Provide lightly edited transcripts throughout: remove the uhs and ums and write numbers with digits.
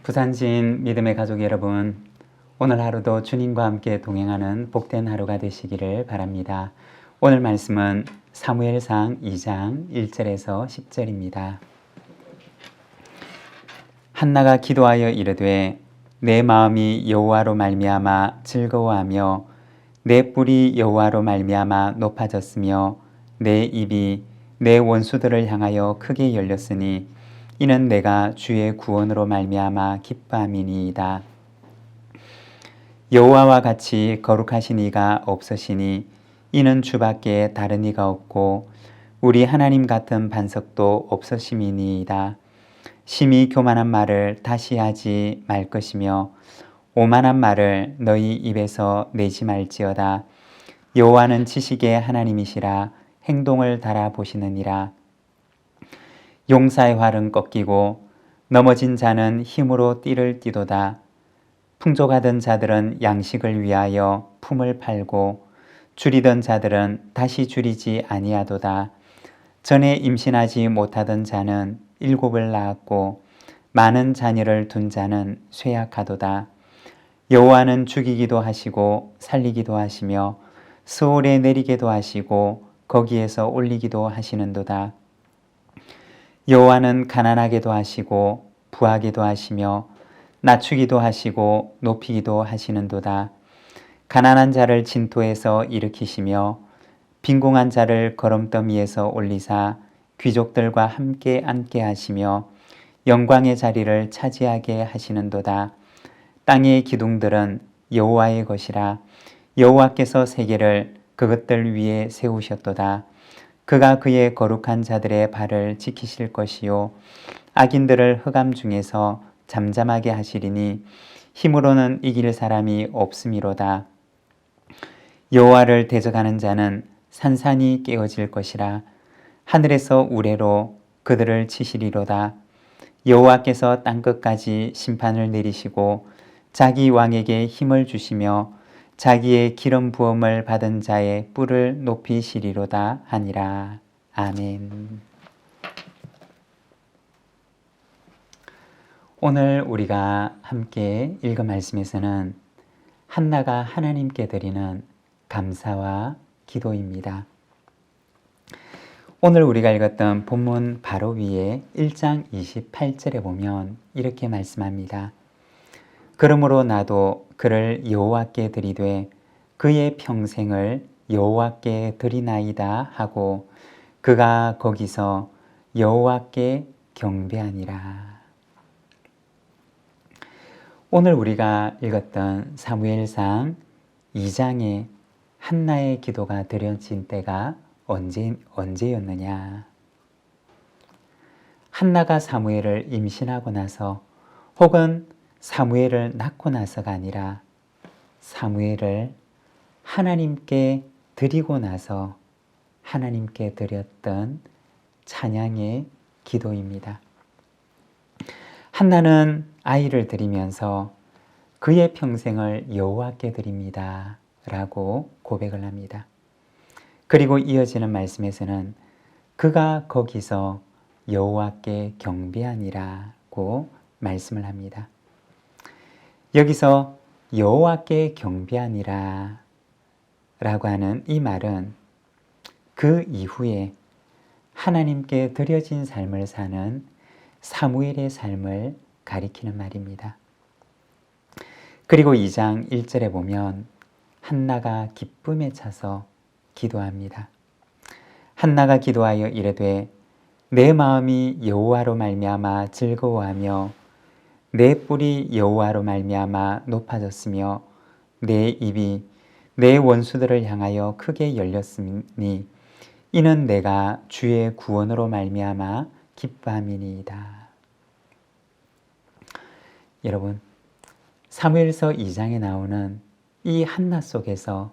부산진 믿음의 가족 여러분, 오늘 하루도 주님과 함께 동행하는 복된 하루가 되시기를 바랍니다. 오늘 말씀은 사무엘상 2장 1절에서 10절입니다. 한나가 기도하여 이르되 내 마음이 여호와로 말미암아 즐거워하며 내 뿔이 여호와로 말미암아 높아졌으며 내 입이 내 원수들을 향하여 크게 열렸으니 이는 내가 주의 구원으로 말미암아 기뻐함이니이다. 여호와와 같이 거룩하신 이가 없으시니 이는 주밖에 다른 이가 없고 우리 하나님 같은 반석도 없으심이니이다. 심히 교만한 말을 다시 하지 말 것이며 오만한 말을 너희 입에서 내지 말지어다. 여호와는 지식의 하나님이시라 행동을 달아보시느니라. 용사의 활은 꺾이고 넘어진 자는 힘으로 띠를 띠도다. 풍족하던 자들은 양식을 위하여 품을 팔고 줄이던 자들은 다시 줄이지 아니하도다. 전에 임신하지 못하던 자는 7을 낳았고 많은 자녀를 둔 자는 쇠약하도다. 여호와는 죽이기도 하시고 살리기도 하시며 스올에 내리게도 하시고 거기에서 올리기도 하시는도다. 여호와는 가난하게도 하시고 부하게도 하시며 낮추기도 하시고 높이기도 하시는도다. 가난한 자를 진토에서 일으키시며 빈궁한 자를 거름더미에서 올리사 귀족들과 함께 앉게 하시며 영광의 자리를 차지하게 하시는도다. 땅의 기둥들은 여호와의 것이라. 여호와께서 세계를 그것들 위에 세우셨도다. 그가 그의 거룩한 자들의 발을 지키실 것이요 악인들을 흑암 중에서 잠잠하게 하시리니 힘으로는 이길 사람이 없음이로다. 여호와를 대적하는 자는 산산이 깨어질 것이라. 하늘에서 우레로 그들을 치시리로다. 여호와께서 땅끝까지 심판을 내리시고 자기 왕에게 힘을 주시며 자기의 기름 부음을 받은 자의 뿔을 높이시리로다 하니라. 아멘. 오늘 우리가 함께 읽은 말씀에서는 한나가 하나님께 드리는 감사와 기도입니다. 오늘 우리가 읽었던 본문 바로 위에 1장 28절에 보면 이렇게 말씀합니다. 그러므로 나도 그를 여호와께 드리되 그의 평생을 여호와께 드리나이다 하고 그가 거기서 여호와께 경배하니라. 오늘 우리가 읽었던 사무엘상 2장에 한나의 기도가 드려진 때가 언제였느냐? 한나가 사무엘을 임신하고 나서 혹은 사무엘을 낳고 나서가 아니라 사무엘을 하나님께 드리고 나서 하나님께 드렸던 찬양의 기도입니다. 한나는 아이를 드리면서 그의 평생을 여호와께 드립니다 라고 고백을 합니다. 그리고 이어지는 말씀에서는 그가 거기서 여호와께 경배하니라고 말씀을 합니다. 여기서 여호와께 경배하니라 라고 하는 이 말은 그 이후에 하나님께 드려진 삶을 사는 사무엘의 삶을 가리키는 말입니다. 그리고 2장 1절에 보면 한나가 기쁨에 차서 기도합니다. 한나가 기도하여 이르되 내 마음이 여호와로 말미암아 즐거워하며 내 뿔이 여호와로 말미암아 높아졌으며 내 입이 내 원수들을 향하여 크게 열렸으니 이는 내가 주의 구원으로 말미암아 기뻐함이니이다. 여러분, 사무엘서 2장에 나오는 이 한나 속에서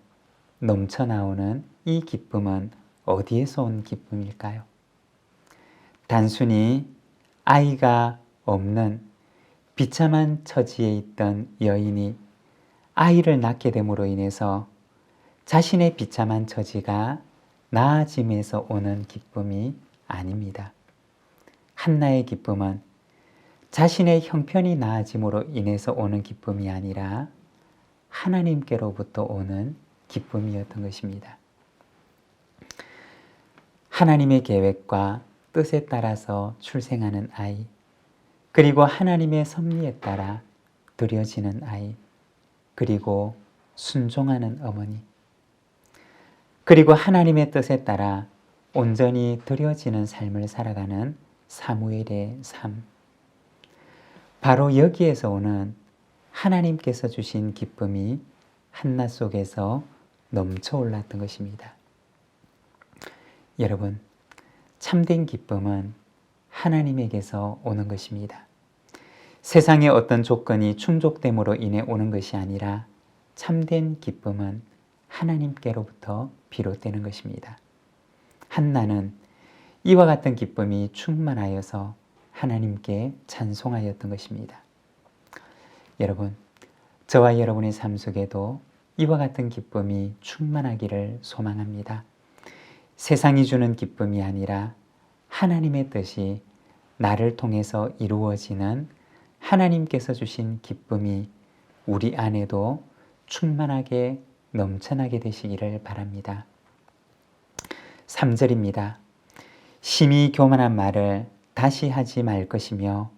넘쳐나오는 이 기쁨은 어디에서 온 기쁨일까요? 단순히 아이가 없는 비참한 처지에 있던 여인이 아이를 낳게 됨으로 인해서 자신의 비참한 처지가 나아짐에서 오는 기쁨이 아닙니다. 한나의 기쁨은 자신의 형편이 나아짐으로 인해서 오는 기쁨이 아니라 하나님께로부터 오는 기쁨이었던 것입니다. 하나님의 계획과 뜻에 따라서 출생하는 아이, 그리고 하나님의 섭리에 따라 드려지는 아이, 그리고 순종하는 어머니, 그리고 하나님의 뜻에 따라 온전히 드려지는 삶을 살아가는 사무엘의 삶. 바로 여기에서 오는 하나님께서 주신 기쁨이 한나 속에서 넘쳐 올랐던 것입니다. 여러분, 참된 기쁨은 하나님에게서 오는 것입니다. 세상의 어떤 조건이 충족됨으로 인해 오는 것이 아니라 참된 기쁨은 하나님께로부터 비롯되는 것입니다. 한나는 이와 같은 기쁨이 충만하여서 하나님께 찬송하였던 것입니다. 여러분, 저와 여러분의 삶 속에도 이와 같은 기쁨이 충만하기를 소망합니다. 세상이 주는 기쁨이 아니라 하나님의 뜻이 나를 통해서 이루어지는 하나님께서 주신 기쁨이 우리 안에도 충만하게 넘쳐나게 되시기를 바랍니다. 3절입니다. 심히 교만한 말을 다시 하지 말 것이며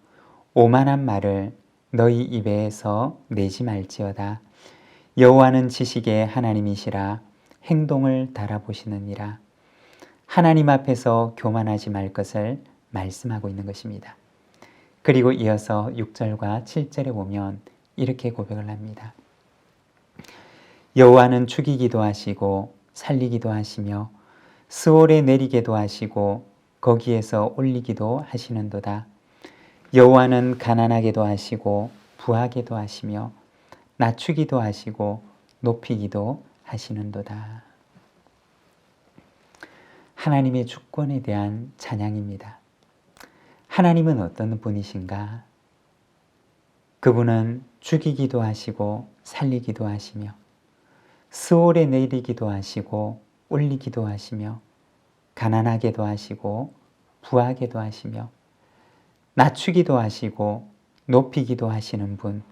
오만한 말을 너희 입에서 내지 말지어다. 여호와는 지식의 하나님이시라 행동을 달아보시느니라. 하나님 앞에서 교만하지 말 것을 말씀하고 있는 것입니다. 그리고 이어서 6절과 7절에 보면 이렇게 고백을 합니다. 여호와는 죽이기도 하시고 살리기도 하시며 스올에 내리게도 하시고 거기에서 올리기도 하시는도다. 여호와는 가난하게도 하시고 부하게도 하시며 낮추기도 하시고 높이기도 하시는도다. 하나님의 주권에 대한 찬양입니다. 하나님은 어떤 분이신가? 그분은 죽이기도 하시고 살리기도 하시며 스올에 내리기도 하시고 올리기도 하시며 가난하게도 하시고 부하게도 하시며 낮추기도 하시고 높이기도 하시는 분,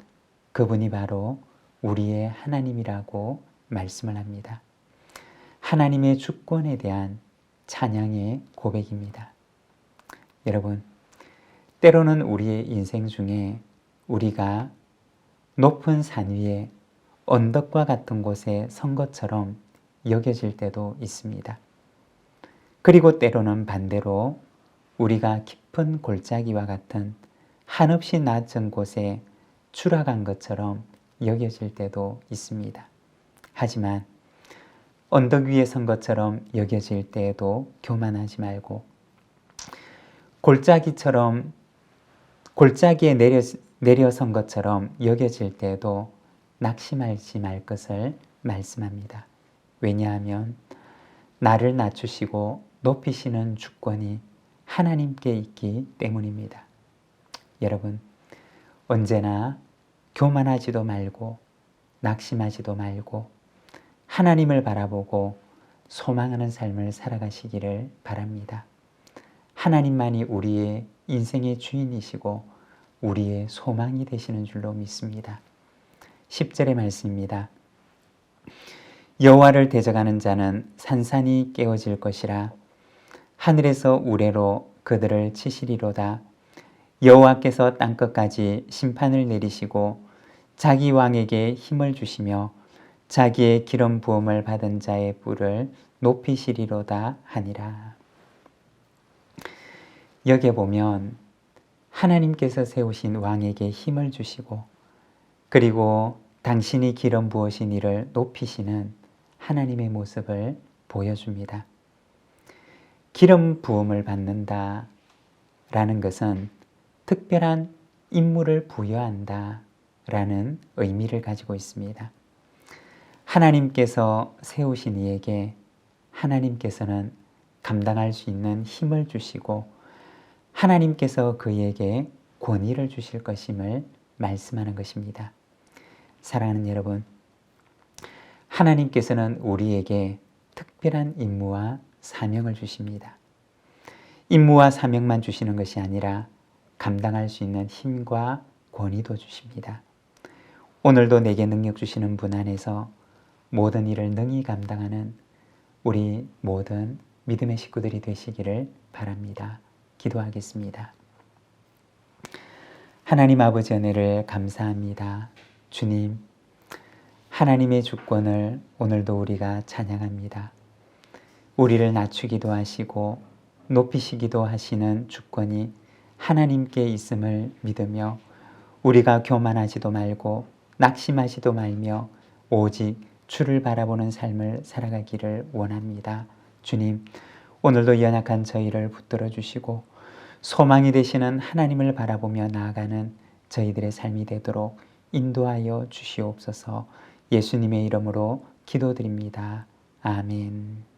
그분이 바로 우리의 하나님이라고 말씀을 합니다. 하나님의 주권에 대한 찬양의 고백입니다. 여러분, 때로는 우리의 인생 중에 우리가 높은 산 위에 언덕과 같은 곳에 선 것처럼 여겨질 때도 있습니다. 그리고 때로는 반대로 우리가 깊은 골짜기와 같은 한없이 낮은 곳에 추락한 것처럼 여겨질 때도 있습니다. 하지만 언덕 위에 선 것처럼 여겨질 때에도 교만하지 말고 골짜기에 내려선 것처럼 여겨질 때에도 낙심하지 말 것을 말씀합니다. 왜냐하면 나를 낮추시고 높이시는 주권이 하나님께 있기 때문입니다. 여러분, 언제나 교만하지도 말고 낙심하지도 말고 하나님을 바라보고 소망하는 삶을 살아가시기를 바랍니다. 하나님만이 우리의 인생의 주인이시고 우리의 소망이 되시는 줄로 믿습니다. 10절의 말씀입니다. 여호와를 대적하는 자는 산산이 깨어질 것이라. 하늘에서 우레로 그들을 치시리로다. 여호와께서 땅끝까지 심판을 내리시고 자기 왕에게 힘을 주시며 자기의 기름 부음을 받은 자의 뿔을 높이시리로다 하니라. 여기에 보면 하나님께서 세우신 왕에게 힘을 주시고 그리고 당신이 기름 부으신 이를 높이시는 하나님의 모습을 보여줍니다. 기름 부음을 받는다 라는 것은 특별한 임무를 부여한다 라는 의미를 가지고 있습니다. 하나님께서 세우신 이에게 하나님께서는 감당할 수 있는 힘을 주시고 하나님께서 그에게 권위를 주실 것임을 말씀하는 것입니다. 사랑하는 여러분, 하나님께서는 우리에게 특별한 임무와 사명을 주십니다. 임무와 사명만 주시는 것이 아니라 감당할 수 있는 힘과 권위도 주십니다. 오늘도 내게 능력 주시는 분 안에서 모든 일을 능히 감당하는 우리 모든 믿음의 식구들이 되시기를 바랍니다. 기도하겠습니다. 하나님 아버지 은혜를 감사합니다. 주님, 하나님의 주권을 오늘도 우리가 찬양합니다. 우리를 낮추기도 하시고 높이시기도 하시는 주권이 하나님께 있음을 믿으며 우리가 교만하지도 말고 낙심하지도 말며 오직 주를 바라보는 삶을 살아가기를 원합니다. 주님, 오늘도 연약한 저희를 붙들어 주시고 소망이 되시는 하나님을 바라보며 나아가는 저희들의 삶이 되도록 인도하여 주시옵소서. 예수님의 이름으로 기도드립니다. 아멘.